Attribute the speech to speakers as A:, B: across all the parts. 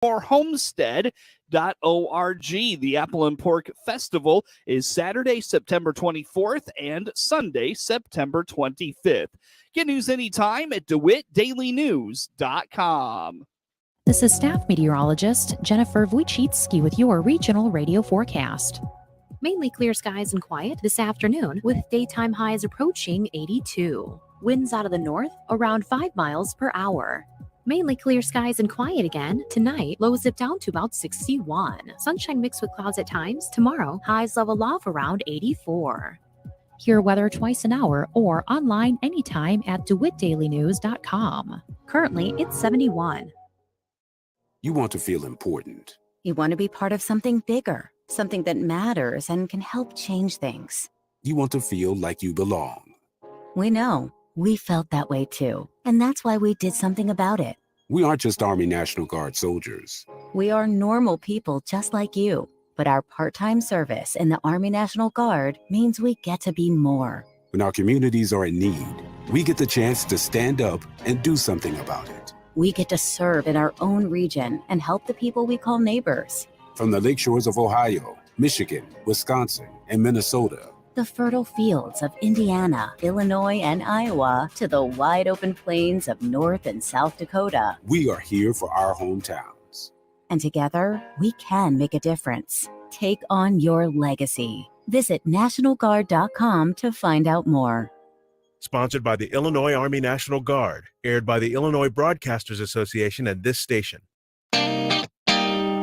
A: or homestead.org. The Apple and Pork Festival is Saturday, September 24th and Sunday, September 25th. Get news anytime at DeWittDailyNews.com.
B: This is staff meteorologist Jennifer Wojcicki with your regional radio forecast. Mainly clear skies and quiet this afternoon with daytime highs approaching 82. Winds out of the north around 5 miles per hour. Mainly clear skies and quiet again. Tonight, lows dip down to about 61. Sunshine mixed with clouds at times. Tomorrow, highs level off around 84. Hear weather twice an hour or online anytime at DeWittDailyNews.com. Currently, it's 71.
C: You want to feel important.
D: You want to be part of something bigger, something that matters and can help change things.
C: You want to feel like you belong.
D: We know. We felt that way too. And that's why we did something about it.
C: We aren't just Army National Guard soldiers.
D: We are normal people just like you. But our part-time service in the Army National Guard means we get to be more.
C: When our communities are in need, we get the chance to stand up and do something about it.
D: We get to serve in our own region and help the people we call neighbors.
C: From the lake shores of Ohio, Michigan, Wisconsin, and Minnesota,
D: the fertile fields of Indiana, Illinois, and Iowa, to the wide open plains of North and South Dakota.
C: We are here for our hometowns.
D: And together, we can make a difference. Take on your legacy. Visit NationalGuard.com to find out more.
E: Sponsored by the Illinois Army National Guard. Aired by the Illinois Broadcasters Association and this station.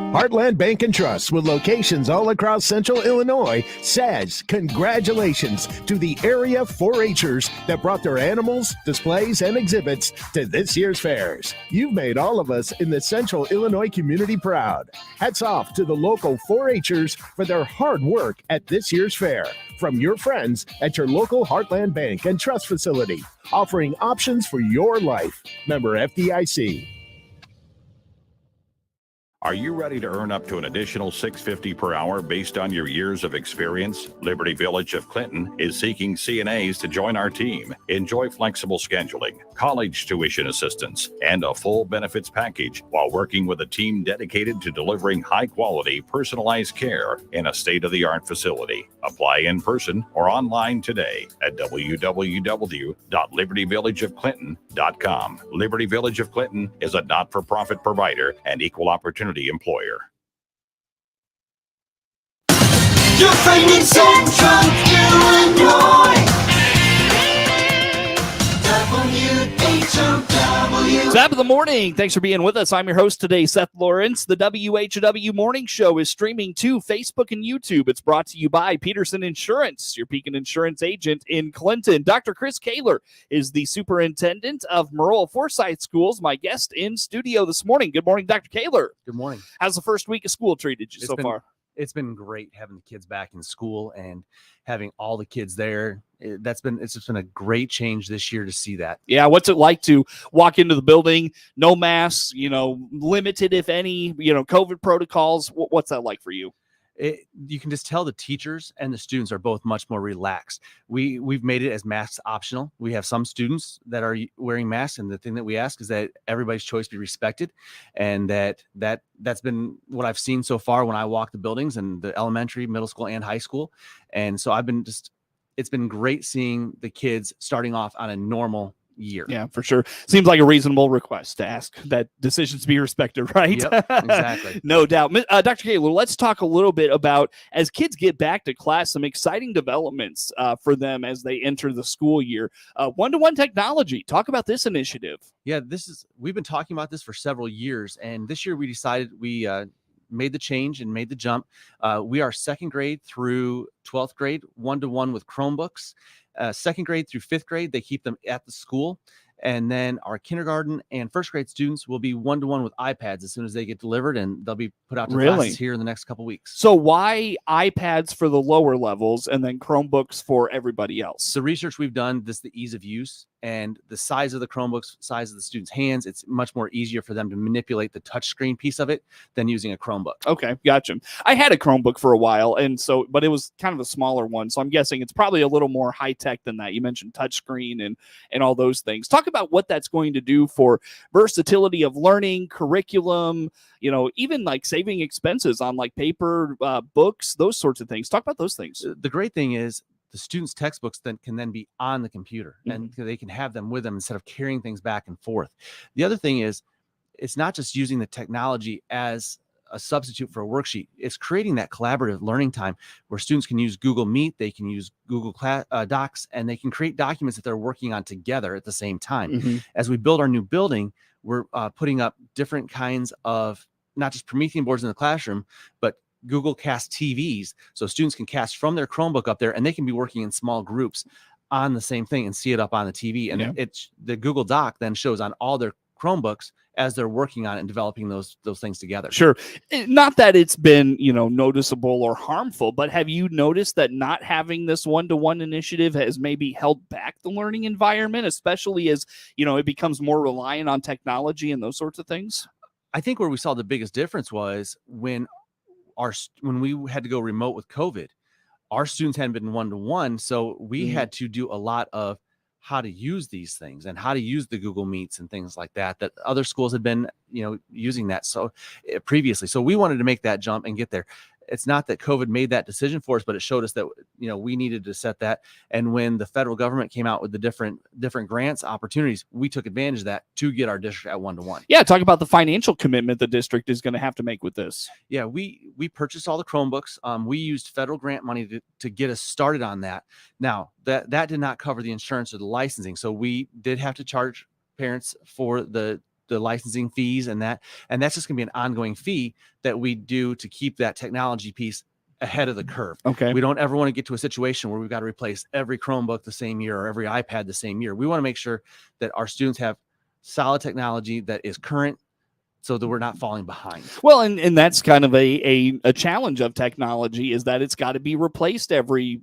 F: Heartland Bank and Trust, with locations all across central Illinois, says congratulations to the area 4-H'ers that brought their animals, displays, and exhibits to this year's fairs. You've made all of us in the central Illinois community proud. Hats off to the local 4-H'ers for their hard work at this year's fair. From your friends at your local Heartland Bank and Trust facility, offering options for your life. Member FDIC.
G: Are you ready to earn up to an additional $6.50 per hour based on your years of experience? Liberty Village of Clinton is seeking CNAs to join our team. Enjoy flexible scheduling, college tuition assistance, and a full benefits package while working with a team dedicated to delivering high-quality, personalized care in a state-of-the-art facility. Apply in person or online today at www.libertyvillageofclinton.com. Liberty Village of Clinton is a not-for-profit provider and equal opportunity employer.
H: You're in Central Illinois. WHOW.
A: Top of the morning. Thanks for being with us. I'm your host today, Seth Lawrence. The WHOW Morning Show is streaming to Facebook and YouTube. It's brought to you by Peterson Insurance, your Pekin Insurance agent in Clinton. Dr. Kris Kahler is the superintendent of Maroa-Forsyth Schools, my guest in studio this morning. Good morning, Dr. Kahler.
I: Good morning.
A: How's the first week of school treated you so far?
I: It's been great having the kids back in school and having all the kids there. It's just been a great change this year to see that.
A: Yeah. What's it like to walk into the building, no masks, limited, if any, COVID protocols? What's that like for you?
I: You can just tell the teachers and the students are both much more relaxed. We've made it as masks optional. We have some students that are wearing masks, and the thing that we ask is that everybody's choice be respected, and that's been what I've seen so far when I walk the buildings in the elementary, middle school, and high school. And so it's been great seeing the kids starting off on a normal year.
A: Yeah, for sure. Seems like a reasonable request to ask that decisions be respected, right?
I: Yep, exactly.
A: No doubt. Dr. Kahler, let's talk a little bit about, as kids get back to class, some exciting developments for them as they enter the school year. One-to-one technology. Talk about this initiative.
I: Yeah, we've been talking about this for several years, and this year we decided we made the change and made the jump. We are second grade through 12th grade, one-to-one with Chromebooks. Second grade through fifth grade, they keep them at the school. And then our kindergarten and first grade students will be one-to-one with iPads as soon as they get delivered, and they'll be put out to classes here in the next couple weeks.
A: So why iPads for the lower levels and then Chromebooks for everybody else?
I: The research we've done, the ease of use. and the size of the Chromebooks, size of the students' hands, it's much more easier for them to manipulate the touchscreen piece of it than using a Chromebook.
A: Okay, gotcha. I had a Chromebook for a while, and so, but it was kind of a smaller one, so I'm guessing it's probably a little more high tech than that. You mentioned touchscreen and all those things. Talk about what that's going to do for versatility of learning, curriculum, even like saving expenses on like paper, books, those sorts of things. Talk about those things.
I: The great thing is the students' textbooks can then be on the computer, and they can have them with them instead of carrying things back and forth. The other thing is, it's not just using the technology as a substitute for a worksheet. It's creating that collaborative learning time where students can use Google Meet, they can use Google Docs, and they can create documents that they're working on together at the same time. As we build our new building, we're putting up different kinds of not just Promethean boards in the classroom, but Google Cast TVs, so students can cast from their Chromebook up there, and they can be working in small groups on the same thing and see it up on the TV. And it's the Google Doc then shows on all their Chromebooks as they're working on it and developing those things together.
A: Sure. Not that it's been, noticeable or harmful, but have you noticed that not having this one-to-one initiative has maybe held back the learning environment, especially as, it becomes more reliant on technology and those sorts of things?
I: I think where we saw the biggest difference was when we had to go remote with COVID, our students hadn't been one-to-one. So we had to do a lot of how to use these things and how to use the Google Meets and things like that other schools had been, using that previously. So we wanted to make that jump and get there. It's not that COVID made that decision for us, but it showed us that, we needed to set that. And when the federal government came out with the different grants, opportunities, we took advantage of that to get our district at one-to-one.
A: Yeah. Talk about the financial commitment the district is going to have to make with this.
I: Yeah. We purchased all the Chromebooks. We used federal grant money to get us started on that. Now that did not cover the insurance or the licensing. So we did have to charge parents for the licensing fees and that's just gonna be an ongoing fee that we do to keep that technology piece ahead of the curve.
A: Okay.
I: We don't ever want to get to a situation where we've got to replace every Chromebook the same year or every iPad the same year. We want to make sure that our students have solid technology that is current so that we're not falling behind.
A: Well, and that's kind of a challenge of technology is that it's got to be replaced every,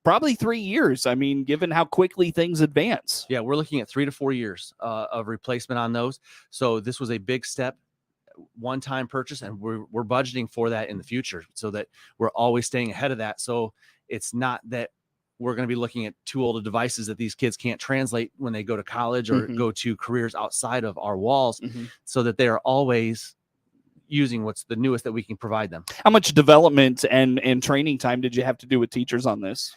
A: probably 3 years. I mean, given how quickly things advance.
I: Yeah, we're looking at 3 to 4 years of replacement on those. So this was a big step, one-time purchase, and we're budgeting for that in the future so that we're always staying ahead of that. So it's not that we're going to be looking at too old of devices that these kids can't translate when they go to college or go to careers outside of our walls, so that they are always using what's the newest that we can provide them.
A: How much development and training time did you have to do with teachers on this?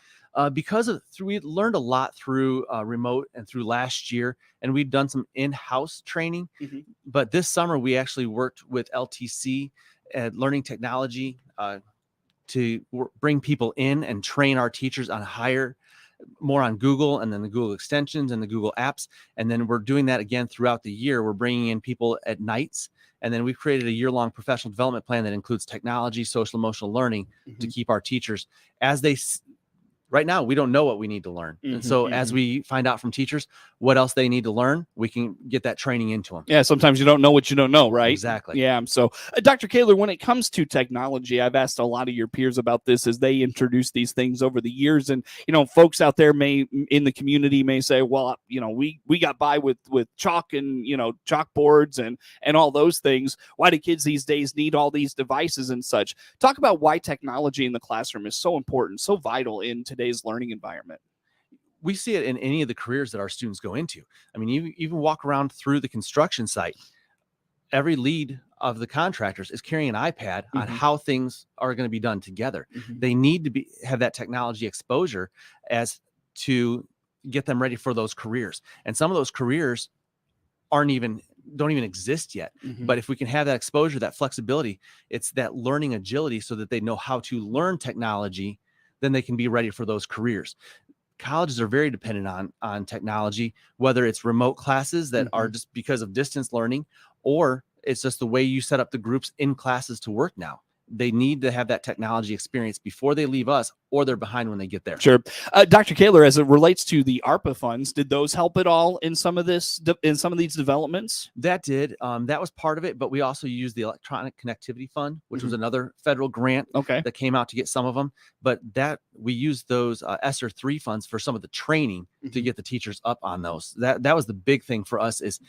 I: We learned a lot through remote and through last year, and we've done some in-house training. But this summer we actually worked with LTC and Learning Technology to bring people in and train our teachers on more on Google and then the Google extensions and the Google apps. And then we're doing that again throughout the year. We're bringing in people at nights. And then we've created a year-long professional development plan that includes technology, social emotional learning to keep our teachers right now, we don't know what we need to learn. And so as we find out from teachers what else they need to learn, we can get that training into them.
A: Yeah, sometimes you don't know what you don't know, right?
I: Exactly.
A: Yeah. So, Dr. Kahler, when it comes to technology, I've asked a lot of your peers about this as they introduce these things over the years. And, folks out there in the community may say, well, we got by with chalk and, chalkboards and all those things. Why do kids these days need all these devices and such? Talk about why technology in the classroom is so important, so vital in today's learning environment.
I: We see it in any of the careers that our students go into. I mean, you even walk around through the construction site, every lead of the contractors is carrying an iPad on how things are going to be done together. They need to have that technology exposure as to get them ready for those careers. And some of those careers don't even exist yet. But if we can have that exposure, that flexibility, it's that learning agility so that they know how to learn technology, then they can be ready for those careers. Colleges are very dependent on technology, whether it's remote classes that are just because of distance learning, or it's just the way you set up the groups in classes to work now. they need to have that technology experience before they leave us, or they're behind when they get there.
A: Sure. Dr. Kahler, as it relates to the ARPA funds, did those help at all in some of these developments?
I: That did. That was part of it, but we also used the Electronic Connectivity Fund, which was another federal grant that came out to get some of them. But that we used those ESSER 3 funds for some of the training to get the teachers up on those. That was the big thing for us. Is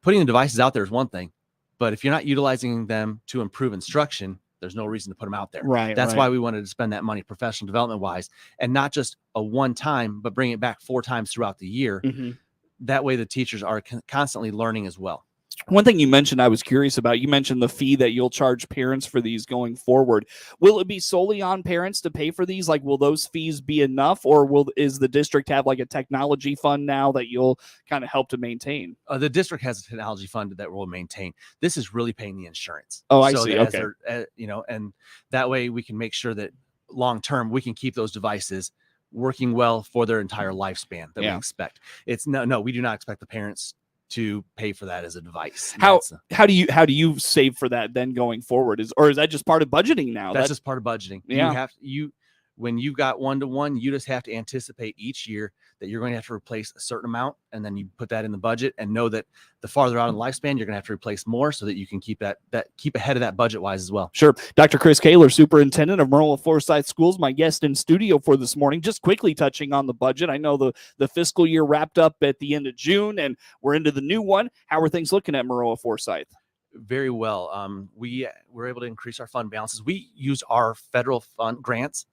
I: putting the devices out there is one thing, but if you're not utilizing them to improve instruction, there's no reason to put them out there.
A: Right.
I: That's why we wanted to spend that money professional development wise, and not just a one time, but bring it back 4 times throughout the year. That way the teachers are constantly learning as well.
A: One thing you mentioned I was curious about, you mentioned the fee that you'll charge parents for these going forward. Will it be solely on parents to pay for these? Like, will those fees be enough, or is the district have like a technology fund now that you'll kind of help to maintain?
I: The district has a technology fund that will maintain. This is really paying the insurance.
A: Oh, I see. Okay.
I: And that way we can make sure that long-term we can keep those devices working well for their entire lifespan that we expect. It's no, we do not expect the parents to pay for that as a device.
A: How do you save for that then going forward? Is that just part of budgeting now?
I: That's just part of budgeting.
A: Yeah.
I: When you've got one-to-one, you just have to anticipate each year that you're going to have to replace a certain amount, and then you put that in the budget and know that the farther out in the lifespan, you're going to have to replace more so that you can keep ahead of that budget-wise as well.
A: Sure. Dr. Kris Kahler, Superintendent of Maroa-Forsyth Schools, my guest in studio for this morning. Just quickly touching on the budget. I know the fiscal year wrapped up at the end of June, and we're into the new one. How are things looking at Maroa-Forsyth?
I: Very well. We were able to increase our fund balances. We used our federal fund grants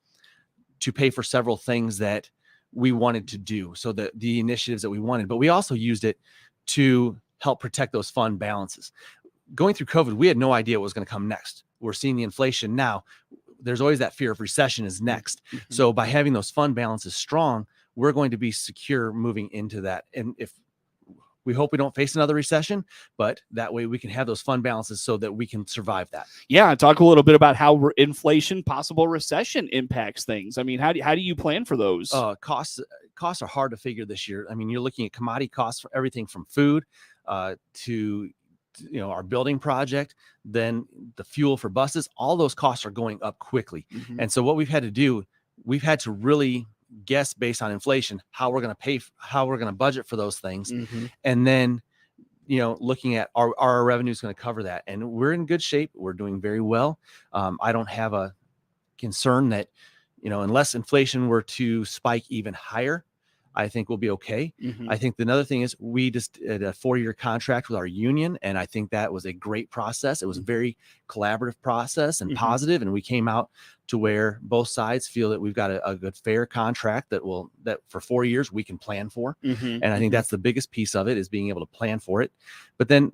I: to pay for several things that we wanted to do, so the initiatives that we wanted, but we also used it to help protect those fund balances. Going through COVID, we had no idea what was going to come next. We're seeing the inflation now. There's always that fear of recession is next. So by having those fund balances strong, we're going to be secure moving into that. And if we hope we don't face another recession, but that way we can have those fund balances so that we can survive that.
A: Yeah, talk a little bit about how inflation, possible recession impacts things. I mean, how do you plan for those?
I: Costs are hard to figure this year. I mean, you're looking at commodity costs for everything from food to our building project, then the fuel for buses. All those costs are going up quickly. And so what we've had to do, we've had to really guess based on inflation how we're going to budget for those things, and then looking at our revenue is going to cover that, and we're in good shape. We're doing very well. I don't have a concern that unless inflation were to spike even higher, I think we'll be okay. I think another thing is we just did a 4-year contract with our union, and I think that was a great process. It was a very collaborative process and positive, and we came out to where both sides feel that we've got a good, fair contract that for 4 years we can plan for. And I think that's the biggest piece of it, is being able to plan for it. But then,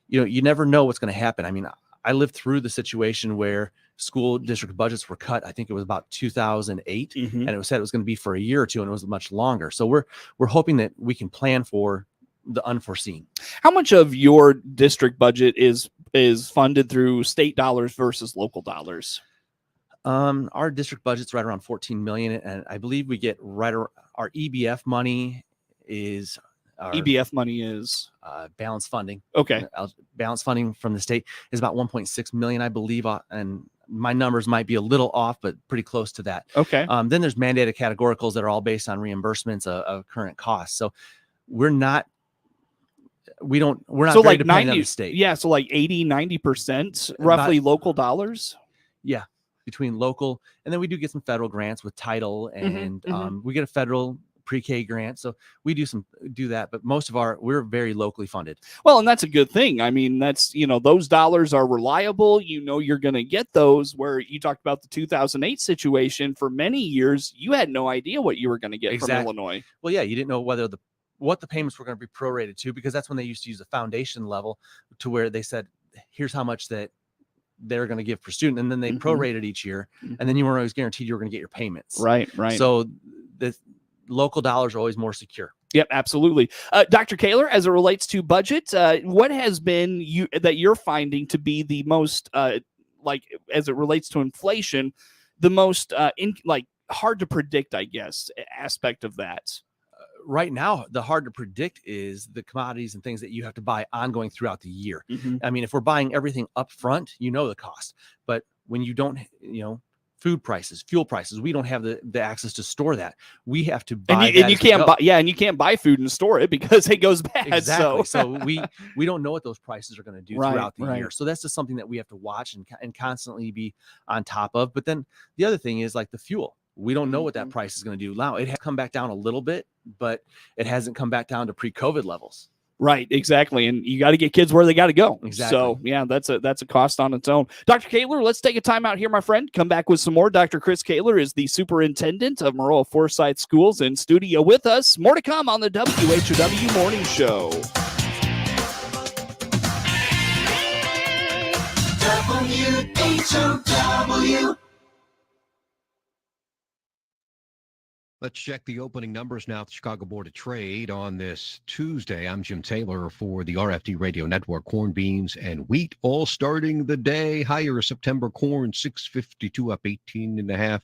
I: you never know what's going to happen. I mean, I lived through the situation where school district budgets were cut. I think it was about 2008, and it was said it was going to be for a year or two, and it was much longer. So we're hoping that we can plan for the unforeseen.
A: How much of your district budget is funded through state dollars versus local dollars?
I: Our district budget's right around 14 million, and I believe we get our EBF money is.
A: EBF money is
I: balance funding.
A: Okay.
I: Balance funding from the state is about 1.6 million, I believe. And my numbers might be a little off, but pretty close to that.
A: Okay.
I: Then there's mandated categoricals that are all based on reimbursements of current costs. So we're not so very
A: like
I: dependent on the state.
A: Yeah. So like 80-90% roughly local dollars.
I: Yeah. Between local, and then we do get some federal grants with title, and we get a federal pre-K grant. So we do that, but most of we're very locally funded.
A: Well, and that's a good thing. I mean, that's, those dollars are reliable. You're going to get those. Where you talked about the 2008 situation, for many years, you had no idea what you were going to get from Illinois.
I: Well, yeah, you didn't know what the payments were going to be prorated to, because that's when they used to use the foundation level, to where they said, here's how much that they're going to give per student. And then they prorated each year. And then you weren't always guaranteed you were going to get your payments.
A: Right.
I: So the local dollars are always more secure.
A: Yep, absolutely. Dr. Kahler, as it relates to budget, what has been that you're finding to be the most, as it relates to inflation, the most hard to predict, I guess, aspect of that?
I: Right now, the hard to predict is the commodities and things that you have to buy ongoing throughout the year. I mean, if we're buying everything up front, the cost, but when you don't, food prices, fuel prices, we don't have the access to store that. We have to buy
A: and you can't buy, and you can't buy food and store it because it goes bad.
I: Exactly. So we don't know what those prices are going to do
A: Right,
I: throughout the
A: right.
I: year. So that's just something that we have to watch and constantly be on top of. But then the other thing is like the fuel. We don't know what that price is going to do now. It has come back down a little bit, but it hasn't come back down to pre-COVID levels.
A: Right, exactly. And you got to get kids where they got to go.
I: Exactly.
A: So, yeah, that's a cost on its own. Dr. Kahler, let's take a time out here, my friend. Come back with some more. Dr. Kris Kahler is the superintendent of Maroa-Forsyth Schools in studio with us. More to come on the WHOW Morning Show.
H: WHOW.
J: Let's check the opening numbers now at the Chicago Board of Trade on this Tuesday. I'm Jim Taylor for the RFD Radio Network. Corn, beans, and wheat all starting the day higher. September corn, $6.52, up 18.5.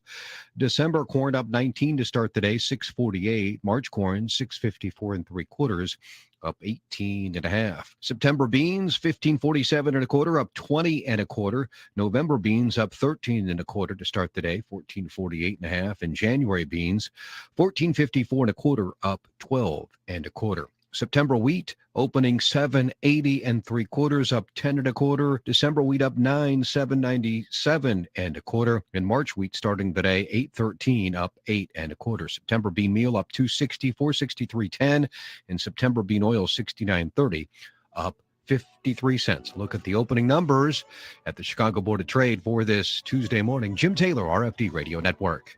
J: December corn up 19 to start the day, $6.48. March corn, $6.54 3/4. Up 18.5. September beans, $15.47 1/4, up 20 1/4. November beans up 13 1/4 to start the day, $14.48 1/2. And January beans, $14.54 1/4, up 12 1/4. September wheat opening $7.80 3/4, up 10 1/4. December wheat up $9.797 1/4. And March wheat starting the day $8.13, up 8 1/4. September bean meal up $2.60, $4.63.10. And September bean oil $69.30, up 53 cents. Look at the opening numbers at the Chicago Board of Trade for this Tuesday morning. Jim Taylor, RFD Radio Network.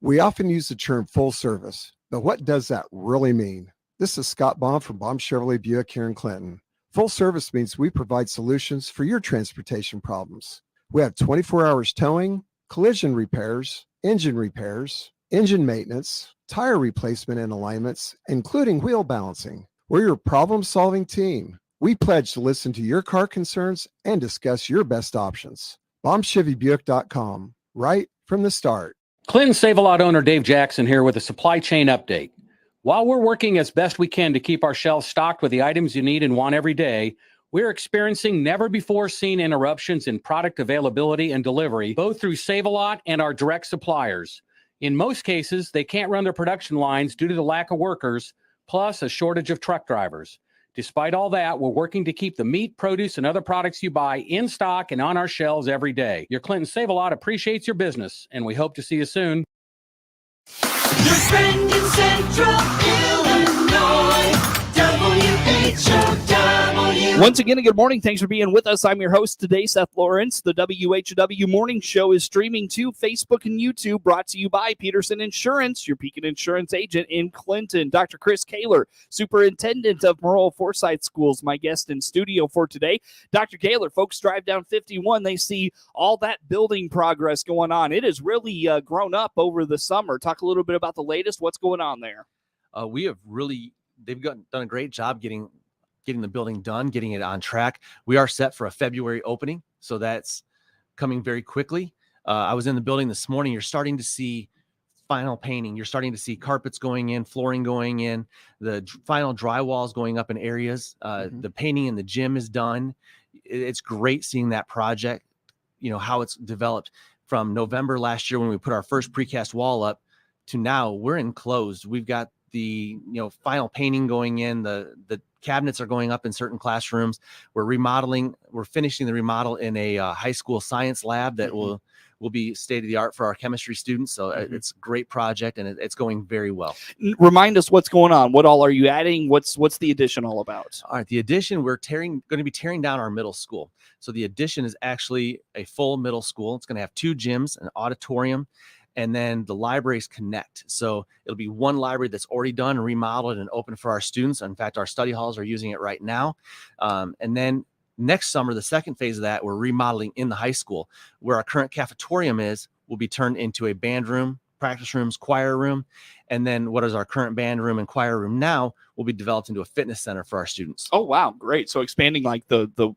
K: We often use the term full service, but what does that really mean? This is Scott Baum from Baum Chevrolet Buick here in Clinton. Full service means we provide solutions for your transportation problems. We have 24 hours towing, collision repairs, engine maintenance, tire replacement and alignments, including wheel balancing. We're your problem-solving team. We pledge to listen to your car concerns and discuss your best options. BaumChevyBuick.com, right from the start.
L: Clinton Save-A-Lot owner Dave Jackson here with a supply chain update. While we're working as best we can to keep our shelves stocked with the items you need and want every day, we're experiencing never-before-seen interruptions in product availability and delivery, both through Save-A-Lot and our direct suppliers. In most cases, they can't run their production lines due to the lack of workers, plus a shortage of truck drivers. Despite all that, we're working to keep the meat, produce, and other products you buy in stock and on our shelves every day. Your Clinton Save-A-Lot appreciates your business, and we hope to see you soon.
H: Your friend in Central Illinois, WHOW.
A: Once again, good morning. Thanks for being with us. I'm your host today, Seth Lawrence. The WHOW Morning Show is streaming to Facebook and YouTube, brought to you by Peterson Insurance, your Pekin Insurance agent in Clinton. Dr. Kris Kahler, Superintendent of Maroa-Forsyth Schools, my guest in studio for today. Dr. Kahler, folks drive down 51. They see all that building progress going on. It has really grown up over the summer. Talk a little bit about the latest. What's going on there?
I: They've done a great job getting the building done, getting it on track. We are set for a February opening, so that's coming very quickly. I was in the building this morning. You're starting to see final painting. You're starting to see carpets going in, flooring going in, the final drywalls going up in areas. The painting in the gym is done. It's great seeing that project, how it's developed from November last year when we put our first precast wall up to now. We're enclosed. We've got the final painting going in. The cabinets are going up in certain classrooms. We're finishing the remodel in a high school science lab that will be state of the art for our chemistry students. So it's a great project, and it's going very well.
A: Remind us what's going on. What all are you adding? What's the addition all about?
I: All right, the addition, we're going to be tearing down our middle school. So the addition is actually a full middle school. It's going to have 2 gyms, an auditorium, and then the libraries connect. So it'll be one library that's already done, remodeled, and open for our students. In fact, our study halls are using it right now. And then next summer, the second phase of that, we're remodeling in the high school. Where our current cafetorium will be turned into a band room, practice rooms, choir room. And then what is our current band room and choir room now will be developed into a fitness center for our students.
A: Oh, wow. Great. So expanding like the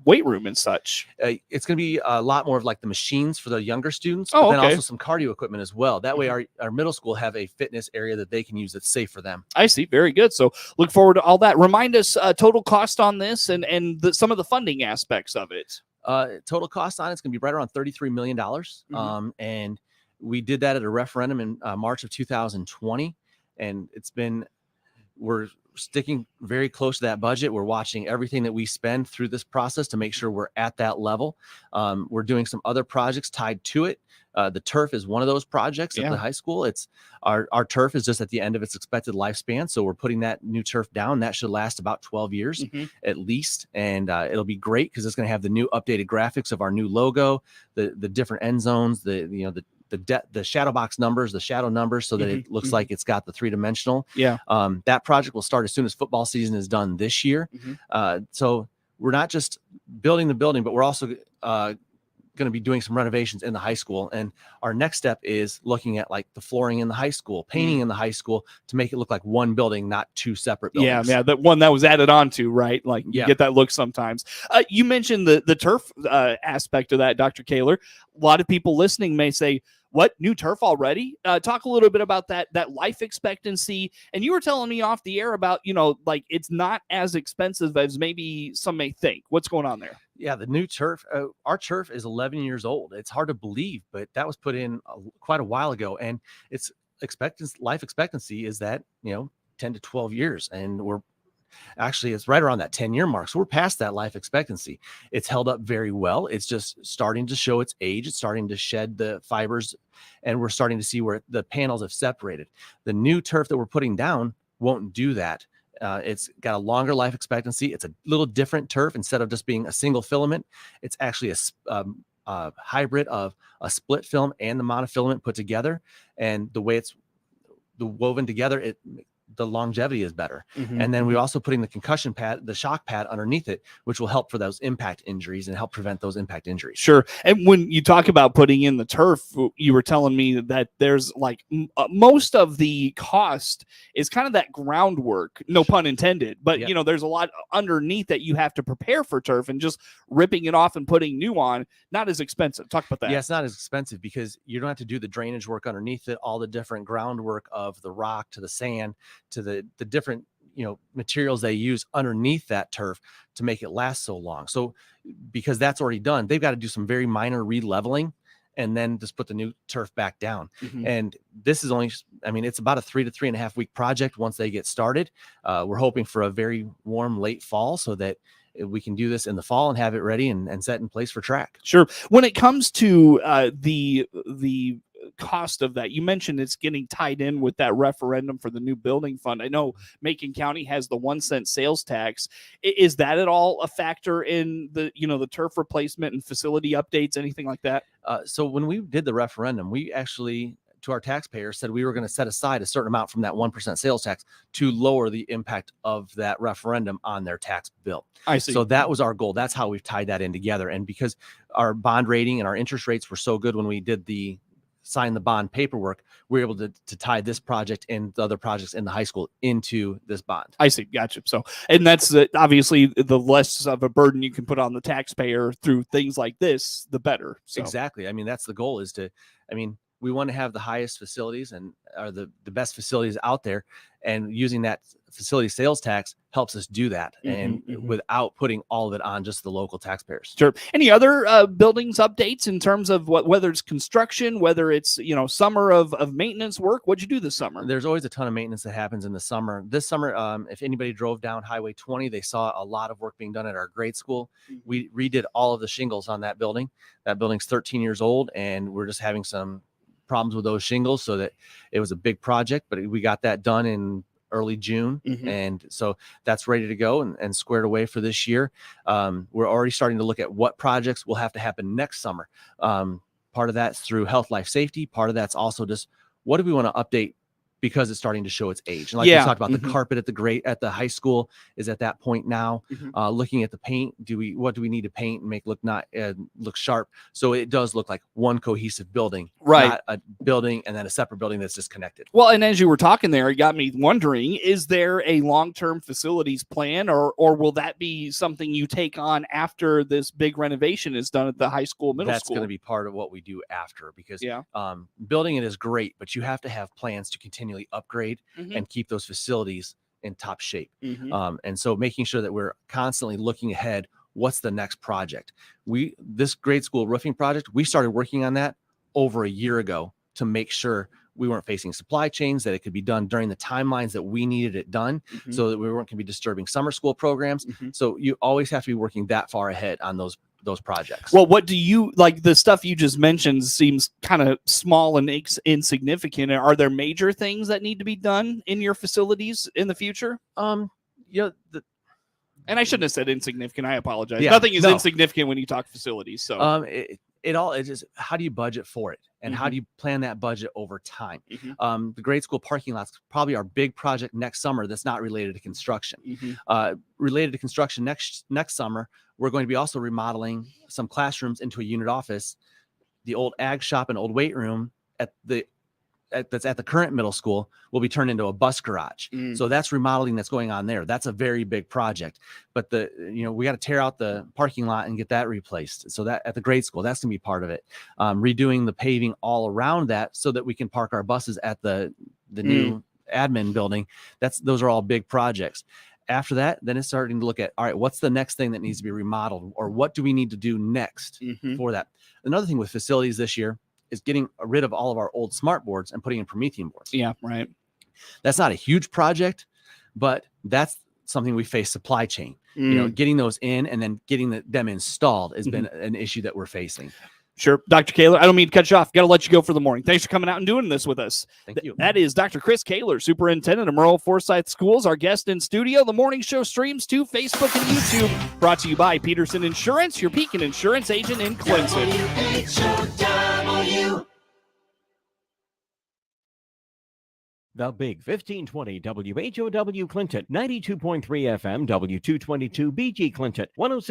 A: weight room and such.
I: It's going to be a lot more of like the machines for the younger students, but then also some cardio equipment as well. That way our middle school have a fitness area that they can use that's safe for them.
A: I see. Very good. So look forward to all that. Remind us total cost on this and some of the funding aspects of it.
I: Total cost on it's going to be right around $33 million. And we did that at a referendum in March of 2020. And we're sticking very close to that budget. We're watching everything that we spend through this process to make sure we're at that level. We're doing some other projects tied to it. The turf is one of those projects at the high school. It's our turf is just at the end of its expected lifespan. So we're putting that new turf down. That should last about 12 years at least. And it'll be great because it's going to have the new updated graphics of our new logo, the different end zones, the shadow box numbers, the shadow numbers, so that it looks like it's got the three-dimensional. That project will start as soon as football season is done this year. So we're not just building the building, but we're also going to be doing some renovations in the high school. And our next step is looking at like the flooring in the high school, painting in the high school to make it look like one building, not two separate buildings.
A: Yeah, that one that was added on to, right? Like you get that look sometimes. You mentioned the turf aspect of that, Dr. Kahler. A lot of people listening may say, what, new turf already? Talk a little bit about that life expectancy. And you were telling me off the air about, like it's not as expensive as maybe some may think. What's going on there?
I: Yeah, the new turf, our turf is 11 years old. It's hard to believe, but that was put in quite a while ago. And its life expectancy is that, 10 to 12 years. And it's right around that 10-year mark. So we're past that life expectancy. It's held up very well. It's just starting to show its age. It's starting to shed the fibers, and we're starting to see where the panels have separated. The new turf that we're putting down won't do that. It's got a longer life expectancy. It's a little different turf. Instead of just being a single filament, it's actually a hybrid of a split film and the monofilament put together. And the way it's woven together, the longevity is better. And then we're also putting the concussion pad, the shock pad underneath it, which will help for those impact injuries and help prevent those impact injuries.
A: Sure. And when you talk about putting in the turf, you were telling me that there's like most of the cost is kind of that groundwork, no pun intended, but there's a lot underneath that you have to prepare for turf, and just ripping it off and putting new on, not as expensive. Talk about that.
I: Yeah, it's not as expensive because you don't have to do the drainage work underneath it, all the different groundwork of the rock to the sand, to the different materials they use underneath that turf to make it last so long. So because that's already done, they've got to do some very minor re-leveling and then just put the new turf back down. And this is only, it's about a 3 to 3.5 week project once they get started. We're hoping for a very warm late fall so that we can do this in the fall and have it ready and set in place for track.
A: Sure. When it comes to the cost of that, you mentioned it's getting tied in with that referendum for the new building fund. I know Macon County has the 1 cent sales tax. Is that at all a factor in the the turf replacement and facility updates, anything like that?
I: So when we did the referendum, we actually, to our taxpayers, said we were going to set aside a certain amount from that 1% sales tax to lower the impact of that referendum on their tax bill.
A: I see.
I: So that was our goal. That's how we've tied that in together. And because our bond rating and our interest rates were so good when we did sign the bond paperwork, we're able to tie this project and the other projects in the high school into this bond.
A: I see. Gotcha. So, and that's obviously the less of a burden you can put on the taxpayer through things like this, the better. So.
I: Exactly. That's the goal we want to have the highest facilities and are the best facilities out there, and using that facility sales tax helps us do that and without putting all of it on just the local taxpayers.
A: Sure. Any other buildings updates in terms of whether it's construction, whether it's summer of maintenance work? What'd you do this summer?
I: There's always a ton of maintenance that happens in the summer. This summer, if anybody drove down Highway 20, they saw a lot of work being done at our grade school. We redid all of the shingles on that building. That building's 13 years old, and we're just having some problems with those shingles, so that it was a big project, but we got that done in early June. And so that's ready to go and squared away for this year. We're already starting to look at what projects will have to happen next summer. Part of that's through health, life, safety. Part of that's also just what do we want to update because it's starting to show its age. And like we talked about, the carpet at the high school is at that point now. Looking at the paint, what do we need to paint and make look sharp, so it does look like one cohesive building,
A: right?
I: Not a building and then a separate building that's disconnected.
A: Well, and as you were talking there, it got me wondering: is there a long-term facilities plan, or will that be something you take on after this big renovation is done at the high school, middle school?
I: That's going to be part of what we do after, because building it is great, but you have to have plans to continually upgrade and keep those facilities in top shape. And so making sure that we're constantly looking ahead, what's the next project. This grade school roofing project, we started working on that over a year ago to make sure we weren't facing supply chains, that it could be done during the timelines that we needed it done, so that we weren't going to be disturbing summer school programs. So you always have to be working that far ahead on those projects.
A: Well, what do you like? The stuff you just mentioned seems kind of small and insignificant. Are there major things that need to be done in your facilities in the future?
I: Yeah,
A: and I shouldn't have said insignificant. I apologize.
I: Yeah,
A: Nothing is
I: no.
A: insignificant when you talk facilities. So
I: it just, how do you budget for it, and how do you plan that budget over time? The grade school parking lots probably our big project next summer that's not related to construction. Related to construction next summer, we're going to be also remodeling some classrooms into a unit office. The old ag shop and old weight room that's at the current middle school will be turned into a bus garage. So that's remodeling that's going on there. That's a very big project. But we got to tear out the parking lot and get that replaced. So that at the grade school, that's gonna be part of it. Redoing the paving all around that so that we can park our buses at the new admin building. Those are all big projects. After that, then it's starting to look at, all right, what's the next thing that needs to be remodeled, or what do we need to do next for that? Another thing with facilities this year is getting rid of all of our old smart boards and putting in Promethean boards.
A: Yeah, right.
I: That's not a huge project, but that's something we face supply chain. Getting those in and then getting them installed has been an issue that we're facing.
A: Sure. Dr. Kahler, I don't mean to cut you off. Got to let you go for the morning. Thanks for coming out and doing this with us.
I: Thank you.
A: That is Dr. Kris Kahler, Superintendent of Maroa-Forsyth Schools, our guest in studio. The morning show streams to Facebook and YouTube. Brought to you by Peterson Insurance, your Pekin Insurance agent in Clinton.
H: WHOW.
M: The Big 1520 WHOW Clinton, 92.3 FM, W222 BG Clinton, 106.